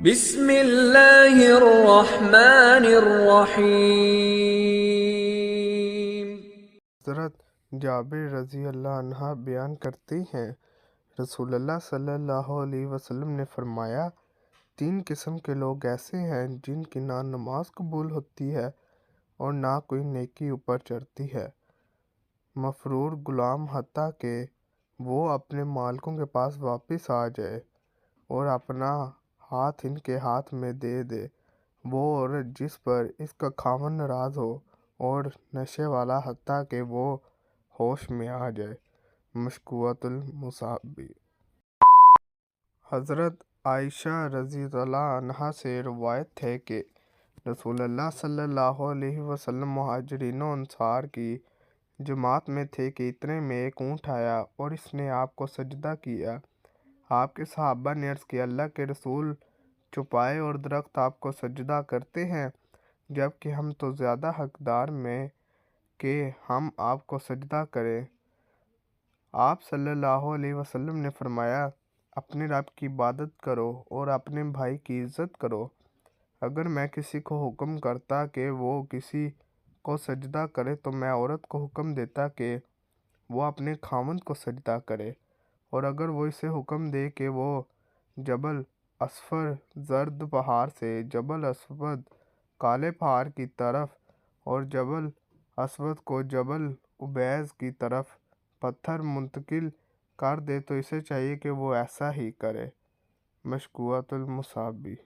بسم اللہ الرحمن الرحیم۔ حضرت جابر رضی اللہ عنہ بیان کرتے ہیں، رسول اللہ صلی اللہ علیہ وسلم نے فرمایا، 3 قسم کے لوگ ایسے ہیں جن کی نہ نماز قبول ہوتی ہے اور نہ کوئی نیکی اوپر چڑھتی ہے، مفرور غلام حتیٰ کہ وہ اپنے مالکوں کے پاس واپس آ جائے اور اپنا ہاتھ ان کے ہاتھ میں دے دے، وہ عورت جس پر اس کا خاوند ناراض ہو، اور نشے والا حتیٰ کہ وہ ہوش میں آ جائے۔ مشکوۃ المصابی۔ حضرت عائشہ رضی اللہ عنہا سے روایت ہے کہ رسول اللہ صلی اللہ علیہ وسلم مہاجرین و انصار کی جماعت میں تھے کہ اتنے میں ایک اونٹ آیا اور اس نے آپ کو سجدہ کیا۔ آپ کے صحابہ نے عرض کیا، اللہ کے رسول، چوپائے اور درخت آپ کو سجدہ کرتے ہیں، جبکہ ہم تو زیادہ حقدار میں کہ ہم آپ کو سجدہ کریں۔ آپ صلی اللہ علیہ وسلم نے فرمایا، اپنے رب کی عبادت کرو اور اپنے بھائی کی عزت کرو۔ اگر میں کسی کو حکم کرتا کہ وہ کسی کو سجدہ کرے تو میں عورت کو حکم دیتا کہ وہ اپنے خاوند کو سجدہ کرے، اور اگر وہ اسے حکم دے کہ وہ جبل اصفر زرد پہاڑ سے جبل اسود کالے پہاڑ کی طرف اور جبل اسود کو جبل عبیز کی طرف پتھر منتقل کر دے تو اسے چاہیے کہ وہ ایسا ہی کرے۔ مشکوۃ المصابی۔